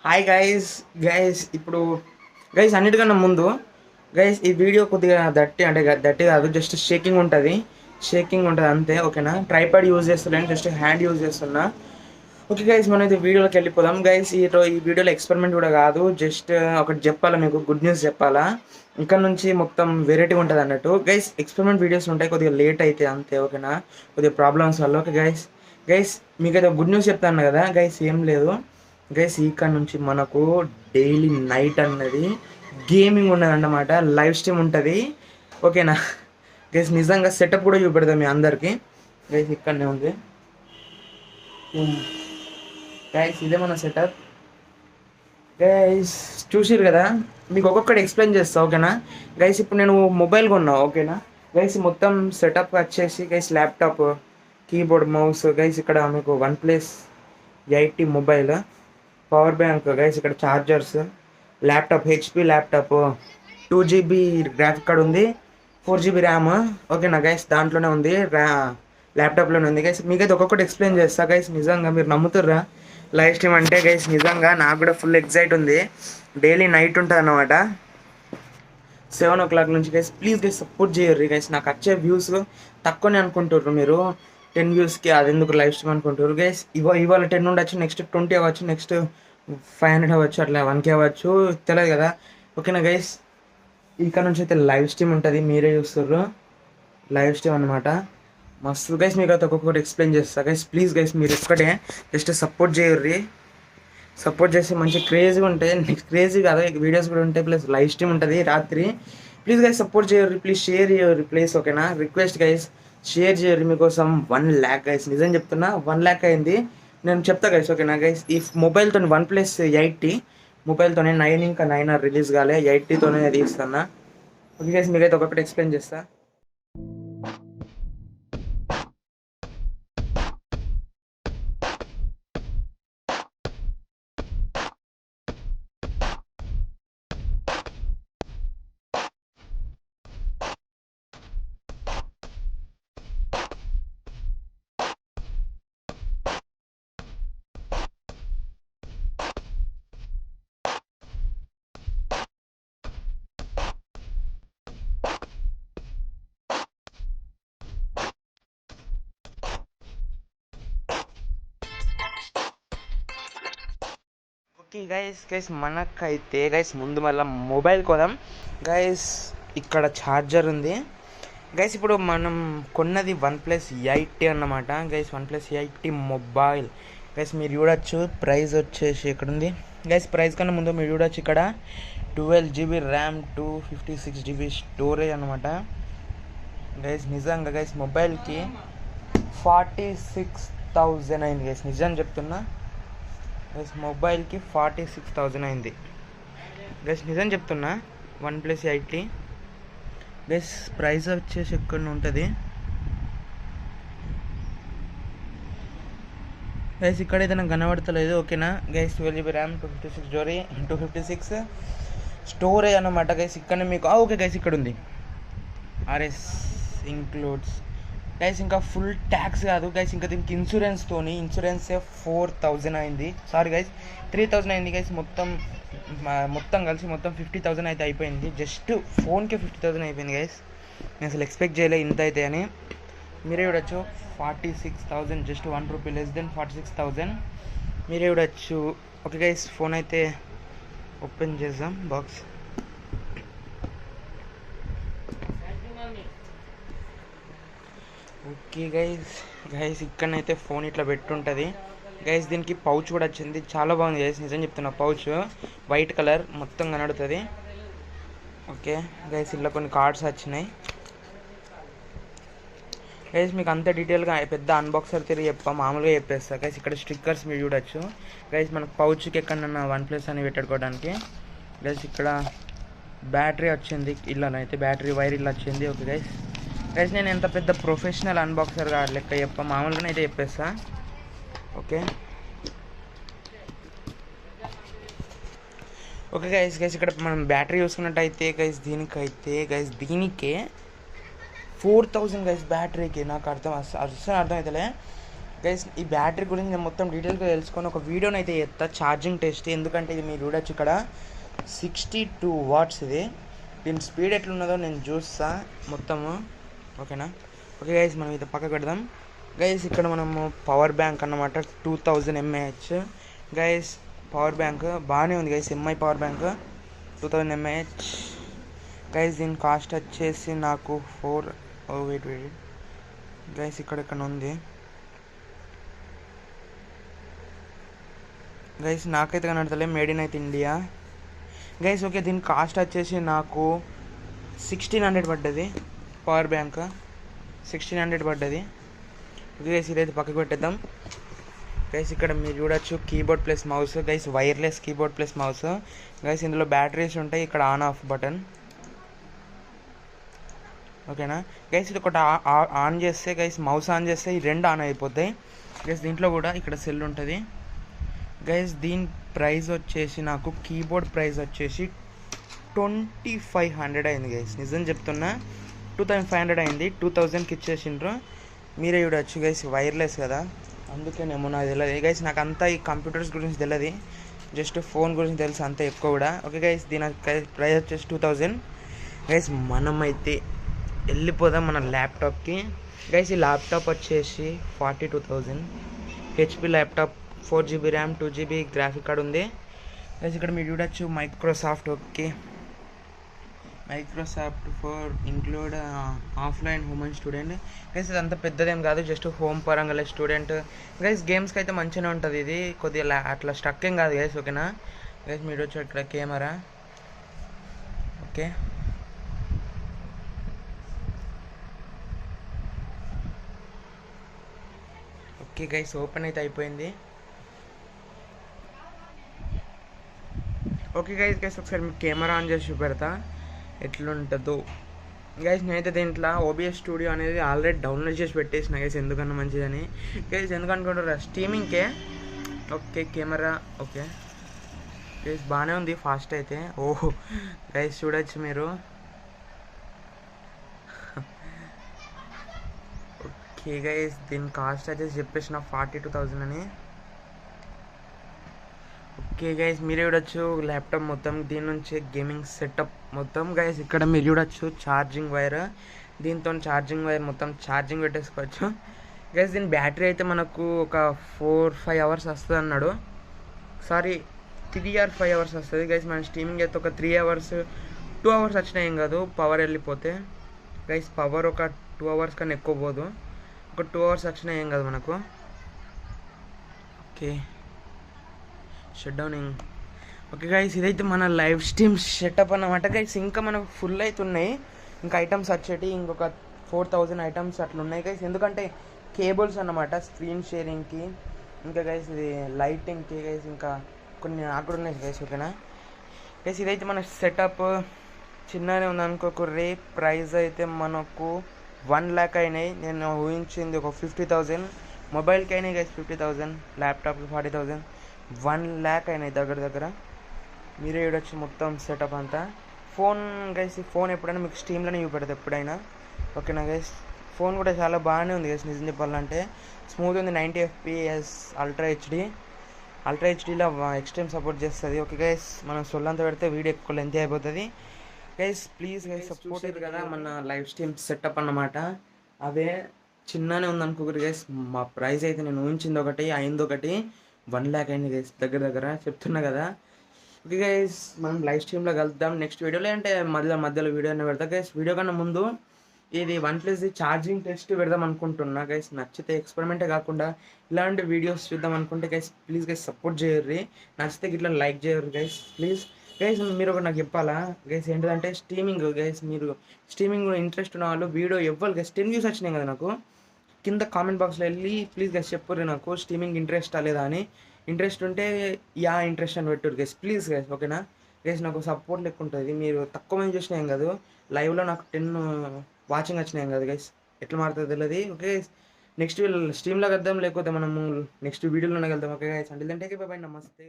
Hi guys guys ఇప్పుడు guys అన్నిటికన్నా ముందు గైస్ ఈ వీడియో కొద్దిగా దట్టి కాదు, జస్ట్ షేకింగ్ ఉంటుంది అంతే. ఓకేనా, ట్రైపాడ్ యూజ్ చేస్తున్నాను, జస్ట్ హ్యాండ్ యూజ్ చేస్తున్నా. ఓకే గైస్, మనం అయితే వీడియోలోకి వెళ్ళిపోదాం. గైస్ ఈ వీడియోలో ఎక్స్పెరిమెంట్ కూడా కాదు, జస్ట్ ఒకటి చెప్పాలా, మీకు గుడ్ న్యూస్ చెప్పాలా. ఇక్కడ నుంచి మొత్తం వెరైటీ ఉంటుంది అన్నట్టు. గైస్ ఎక్స్పెరిమెంట్ వీడియోస్ ఉంటాయి, కొద్దిగా లేట్ అయితే అంతే. ఓకేనా, కొద్దిగా ప్రాబ్లమ్స్ వల్ల. ఓకే గైస్ గైస్ మీకైతే గుడ్ న్యూస్ చెప్తాను కదా గైస్, ఏం లేదు గైస్, ఇక్కడ నుంచి మనకు డైలీ నైట్ అన్నది గేమింగ్ ఉన్నదన్నమాట, లైవ్ స్ట్రీమ్ ఉంటుంది. ఓకేనా గైస్, నిజంగా సెటప్ కూడా చూపెడతాం మీ అందరికీ. గైస్ ఇక్కడనే ఉంది గైస్, ఇదే మన సెటప్ గైస్. చూసిరు కదా, మీకు ఒక్కొక్కటి ఎక్స్ప్లెయిన్ చేస్తా. ఓకేనా గైస్, ఇప్పుడు నేను మొబైల్ కొన్నా. ఓకేనా గైస్, మొత్తం సెటప్ వచ్చేసి guys laptop, keyboard, mouse guys. ఇక్కడ మీకు OnePlus 8T mobile, power bank guys, ఇక్కడ chargers, laptop HP laptop, 2GB graphic card ఉంది, 4GB ర్యామ్. ఓకేనా గైస్, దాంట్లోనే ఉంది, ల్యాప్టాప్లోనే ఉంది గైస్. మీకైతే ఒక్కొక్కటి ఎక్స్ప్లెయిన్ చేస్తా గైస్. నిజంగా మీరు నమ్ముతుర్రా లైవ్ స్ట్రీమ్ అంటే గైస్? నిజంగా నాకు కూడా ఫుల్ ఎగ్జైట్ ఉంది. డైలీ నైట్ ఉంటుంది అన్నమాట, 7 o'clock నుంచి గైస్. ప్లీజ్ గైస్ సపోర్ట్ చేయర్రి గైస్. నాకు వచ్చే వ్యూస్ తక్కువనే అనుకుంటారు మీరు, 10 వ్యూస్కి అది ఎందుకు లైవ్ స్ట్రీమ్ అనుకుంటారు గైస్. ఇవాళ 10 ఉండొచ్చు, నెక్స్ట్ 20 అవ్వచ్చు, నెక్స్ట్ 500 అవ్వచ్చు, అట్లా 1K అవ్వచ్చు, తెలియదు కదా. ఓకేనా గైస్, ఇక్కడ నుంచి అయితే లైవ్ స్ట్రీమ్ ఉంటుంది, మీరే చూస్తారు లైవ్ స్ట్రీమ్ అనమాట. మస్తు గైస్, మీకు అయితే ఒక్కొక్కటి ఎక్స్ప్లెయిన్ చేస్తా గైస్. ప్లీజ్ గైస్ మీరు ఒక్కటే జస్ట్ సపోర్ట్ చేయర్రి. సపోర్ట్ చేస్తే మంచి క్రేజీగా ఉంటాయి, నెక్స్ట్ క్రేజీ కాదు, వీడియోస్ కూడా ఉంటాయి, ప్లస్ లైవ్ స్ట్రీమ్ ఉంటుంది రాత్రి. ప్లీజ్ గైస్ సపోర్ట్ చేయర్రి, ప్లీజ్ షేర్ చేయర్రి ప్లీజ్. ఓకేనా, రిక్వెస్ట్ గైస్, షేర్ చేయర్రి. మీకోసం 1 lakh గైస్, నిజం చెప్తున్నా 1 lakh అయింది. నేను చెప్తా గైస్. ఓకేనా గైస్, ఈ మొబైల్తో OnePlus 8T మొబైల్తోనే 9 ఇంకా 9 రిలీజ్ కాలే, 8Tతోనే తీస్తున్నా. ఓకే గైస్, మీకైతే ఒక్కొక్కటి ఎక్స్ప్లెయిన్ చేస్తా. ఓకే గైస్ మనకైతే గైస్ ముందు మళ్ళీ మొబైల్ కొదాం గైస్. ఇక్కడ ఛార్జర్ ఉంది గైస్. ఇప్పుడు మనం కొన్నది OnePlus 8T అన్నమాట guys, OnePlus 8T mobile guys. మీరు చూడొచ్చు ప్రైస్ వచ్చేసి ఇక్కడ ఉంది గైస్. ప్రైస్ కన్నా ముందు మీరు చూడొచ్చు ఇక్కడ 12GB ర్యామ్, 256GB స్టోరేజ్ అనమాట గైస్. నిజంగా గైస్ మొబైల్కి 46,000 అయింది గైస్, నిజం చెప్తున్నా గైస్. మొబైల్కి 46,000 అయింది గైస్, నిజం చెప్తున్నా. OnePlus 8T గైస్, ప్రైస్ వచ్చేసి ఎక్కడ ఉంటుంది గైస్, ఇక్కడైతే నాకు కనబడతలేదు. ఓకేనా గైస్, 12GB ర్యామ్, 256 స్టోరేజ్ అన్నమాట గైస్. ఇక్కడ మీకు ఓకే గైస్, ఇక్కడ ఉంది RS ఇంక్లూడ్స్ గైస్. ఇంకా ఫుల్ ట్యాక్స్ కాదు గైస్, ఇంకా దీనికి ఇన్సూరెన్సే 4,000 అయింది. సారీ గైస్, 3,000 అయింది గైస్. మొత్తం కలిసి 50,000 అయితే అయిపోయింది. జస్ట్ ఫోన్కే 50,000 అయిపోయింది గైస్. నేను అసలు ఎక్స్పెక్ట్ చేయలే ఇంత అయితే అని. మీరే చూడొచ్చు 46,000, జస్ట్ 1 రూపీ లెస్ దెన్ 46,000. మీరే చూడొచ్చు. ఓకే గైస్, ఫోన్ అయితే ఓపెన్ చేద్దాం బాక్స్. ఓకే గైస్ ఇక్కడనైతే ఫోన్ ఇట్లా పెట్టుంటుంది గైస్. దీనికి పౌచ్ కూడా వచ్చింది, చాలా బాగుంది గైస్, నిజం చెప్తున్నా. పౌచ్ వైట్ కలర్ మొత్తం కనబడుతుంది. ఓకే గైస్, ఇలా కొన్ని కార్డ్స్ వచ్చినాయి గైస్. మీకు అంత డీటెయిల్గా పెద్ద అన్బాక్సర్ తిరిగి మామూలుగా చెప్పేస్తా గైస్. ఇక్కడ స్టిక్కర్స్ మీరు చూడొచ్చు గైస్. మనకు పౌచ్కి ఎక్కడన్నా OnePlus అని పెట్టుకోవడానికి గైస్. ఇక్కడ బ్యాటరీ వచ్చింది, ఇలానైతే బ్యాటరీ వైర్ ఇలా వచ్చింది. ఓకే గైస్ నేను ఎంత పెద్ద ప్రొఫెషనల్ అన్బాక్సర్ కాదు లెక్క మామూలుగానే అయితే చెప్పేస్తా. ఓకే గైస్ ఇక్కడ మనం బ్యాటరీ చూసుకున్నట్టయితే గైస్, దీనికే 4,000 గైస్ బ్యాటరీకి. నాకు అర్థం అవుతలే గైస్ ఈ బ్యాటరీ గురించి నేను మొత్తం డీటెయిల్గా తెలుసుకొని ఒక వీడియోని అయితే చేస్తా, ఛార్జింగ్ టెస్ట్. ఎందుకంటే ఇది మీరు చూడొచ్చు ఇక్కడ 62 వాట్స్ ఇది. దీని స్పీడ్ ఎట్లున్నదో నేను చూస్తా మొత్తము, ఓకేనా. ఓకే గైస్, మనం ఇది పక్కకు పెడదాం. గైస్ ఇక్కడ మనము పవర్ బ్యాంక్ అన్నమాట 2000 mAh. గైస్ పవర్ బ్యాంక్ బాగానే ఉంది guys, MI power bank 2000 mAh. Guys దీని కాస్ట్ వచ్చేసి నాకు వెయిట్ గైస్ ఇక్కడ ఉంది గైస్, నాకైతే కనడతలే, మేడ్ ఇన్ అయితే ఇండియా గైస్. ఓకే, దీని కాస్ట్ వచ్చేసి నాకు 1600 పడ్డది, పవర్ బ్యాంక్ 1600 పడ్డది. ఓకే గైస్, ఇదైతే పక్కకు పెట్టేద్దాం. గైస్ ఇక్కడ మీరు చూడొచ్చు keyboard plus mouse guys, wireless keyboard plus mouse guys. ఇందులో బ్యాటరీస్ ఉంటాయి, ఇక్కడ ఆన్ ఆఫ్ బటన్, ఓకేనా గైస్. ఇది ఒకటి ఆన్ చేస్తే గైస్, మౌస్ ఆన్ చేస్తే ఈ రెండు ఆన్ అయిపోతాయి గైస్. దీంట్లో కూడా ఇక్కడ సెల్ ఉంటుంది గైస్. దీని ప్రైస్ వచ్చేసి నాకు కీబోర్డ్ ప్రైస్ వచ్చేసి 2500 అయింది గైస్. నిజం చెప్తున్నా 2500 అయింది. 2000కి ఇచ్చేసిండ్రు. మీరే చూడవచ్చు గైస్, వైర్లెస్ కదా అందుకేనేమో నాకు తెలియదు గైస్. నాకు అంతా ఈ కంప్యూటర్స్ గురించి తెలియదు, జస్ట్ ఫోన్ గురించి తెలుసు అంత ఎక్కువ కూడా. ఓకే గైస్, దీని ప్రైస్ వచ్చేసి 2000 గైస్. మనమైతే వెళ్ళిపోదాం మన ల్యాప్టాప్కి గైస్. ఈ ల్యాప్టాప్ వచ్చేసి 42,000 HP laptop, 4GB RAM, 2GB graphic card ఉంది గైస్. ఇక్కడ మీరు చూడొచ్చు Microsoft. Okay, Microsoft for include offline home and student guys. ఇది అంత పెద్దదేం కాదు, జస్ట్ హోమ్ పరంగా స్టూడెంట్ గైస్. గేమ్స్కి అయితే మంచిగానే ఉంటుంది ఇది, కొద్దిగా అట్లా స్టక్ ఏం కాదు గైస్, ఓకేనా గైస్. మీరు వచ్చి ఇక్కడ camera, okay okay guys, open అయితే అయిపోయింది. ఓకే గైస్ ఒకసారి మీకు కెమెరా ఆన్ చేసి చూపెడతా ఎట్లుంటుందో గైస్. నేనైతే దీంట్లో OBS స్టూడియో అనేది ఆల్రెడీ డౌన్లోడ్ చేసి పెట్టేసిన గైస్, ఎందుకన్నా మంచిదని గైస్. ఎందుకనుకుంటారా, స్ట్రీమింగ్కే. ఓకే కెమెరా, ఓకే గైస్ బాగానే ఉంది, ఫాస్ట్ అయితే. ఓహో గైస్ చూడొచ్చు మీరు. ఓకే గైస్, దీని కాస్ట్ అయితే చెప్పేసిన 42,000 అని. ఓకే గైస్, మీరే చూడొచ్చు ల్యాప్టాప్ మొత్తం, దీని నుంచి గేమింగ్ సెటప్ మొత్తం గైస్. ఇక్కడ మీరు చూడొచ్చు ఛార్జింగ్ వైర్, దీంతో ఛార్జింగ్ వైర్ మొత్తం ఛార్జింగ్ పెట్టేసుకోవచ్చు గైస్. దీని బ్యాటరీ అయితే మనకు ఒక 4-5 అవర్స్ వస్తుంది అన్నాడు, సారీ 3 or 5 అవర్స్ వస్తుంది గైస్. మన స్ట్రీమింగ్ అయితే ఒక 3 అవర్స్ 2 అవర్స్ వచ్చినా ఏం కాదు, పవర్ వెళ్ళిపోతే గైస్. పవర్ ఒక 2 అవర్స్ కన్నా ఎక్కువ పోదు, ఒక 2 అవర్స్ వచ్చినా ఏం కాదు మనకు. Okay shut Downing. Okay guys, ఇదైతే మన లైవ్ స్ట్రీమ్ సెటప్ అన్నమాట గైస్. ఇంకా మనకు ఫుల్ అవుతున్నాయి, ఇంకా ఐటమ్స్ వచ్చేటి ఇంకొక 4000 ఐటమ్స్ అట్లా ఉన్నాయి గైస్. ఎందుకంటే కేబుల్స్ అన్నమాట స్క్రీన్ షేరింగ్కి, ఇంకా గైస్ ఇది లైటింగ్కి గైస్, ఇంకా కొన్ని నాకు కూడా ఉన్నాయి గైస్, ఓకేనా గైస్. ఇదైతే మన సెటప్ చిన్నగానే ఉంది అనుకోకుర్రీ. ప్రైస్ అయితే మనకు 1 lakh అయినాయి, నేను ఊహించింది ఒక 50,000. మొబైల్కి అయినాయి గైస్ 50,000, ల్యాప్టాప్కి 40,000, 1 lakh అయినాయి దగ్గర. మీరే చూడొచ్చు మొత్తం సెటప్ అంతా. ఫోన్ గైస్, ఈ ఫోన్ ఎప్పుడైనా మీకు స్టీమ్లోనే చూపెడతాను ఎప్పుడైనా, ఓకేనా గైస్. ఫోన్ కూడా చాలా బాగానే ఉంది గైస్, నిజం చెప్పాలంటే స్మూత్ ఉంది. 90 FPS అల్ట్రా హెచ్డీలో ఎక్స్ట్రీమ్ సపోర్ట్ చేస్తుంది. ఓకే గైస్, మనం సొల్లంతా పెడితే వీడియో ఎక్కువ లెంత్ అయిపోతుంది గైస్. ప్లీజ్ గైస్ సపోర్ట్ ఇది కదా మన లైవ్ స్ట్రీమ్ సెటప్ అన్నమాట. అదే చిన్ననే ఉంది అనుకోకరు గైస్. మా ప్రైస్ అయితే నేను ఊహించింది ఒకటి, అయింది ఒకటి, 1 lakh అయింది గైస్ దగ్గర చెప్తున్నా కదా. ఓకే గైస్, మనం లైవ్ స్ట్రీమ్లో కలుద్దాం నెక్స్ట్ వీడియోలో, అంటే మధ్యలో వీడియో అయినా పెడతా గైస్. వీడియో కన్నా ముందు ఇది OnePlus ఛార్జింగ్ టెస్ట్ పెడదాం అనుకుంటున్నా గైస్. నచ్చితే ఎక్స్పెరిమెంటే కాకుండా ఇలాంటి వీడియోస్ చూద్దాం అనుకుంటే గైస్ ప్లీజ్ గైస్ సపోర్ట్ చేయర్రి. నచ్చితే ఇట్లా లైక్ చేయరు గైస్ ప్లీజ్ గైస్. మీరు ఒకటి నాకు చెప్పాలా గైస్, ఏంటంటే స్ట్రీమింగ్ గైస్, మీరు స్ట్రీమింగ్ ఇంట్రెస్ట్ ఉన్న వాళ్ళు వీడియో ఎవ్వరు గైస్ 10 views వచ్చినాయి కదా నాకు, కింద కామెంట్ బాక్స్లో వెళ్ళి ప్లీజ్ గైస్ చెప్పుర్రి నాకు స్ట్రీమింగ్ ఇంట్రెస్ట్ లేదా అని. ఇంట్రెస్ట్ ఉంటే ఇంట్రెస్ట్ అని పెట్టుర్రు గైస్ ప్లీజ్ గైస్, ఓకేనా గైస్. నాకు సపోర్ట్ లెక్క ఉంటుంది. మీరు తక్కువ మంది చూసినా ఏం కాదు, లైవ్లో నాకు 10 వాచింగ్ వచ్చినాయి కదా గైస్, ఎట్లా మారుతుంది తెలియదు. ఓకే నెక్స్ట్ స్ట్రీమ్లో కలుద్దాం, లేకపోతే మనము నెక్స్ట్ వీడియోలోనే వెళ్దాం. ఓకే గైస్, అంటే టేక్ బై బై, నమస్తే.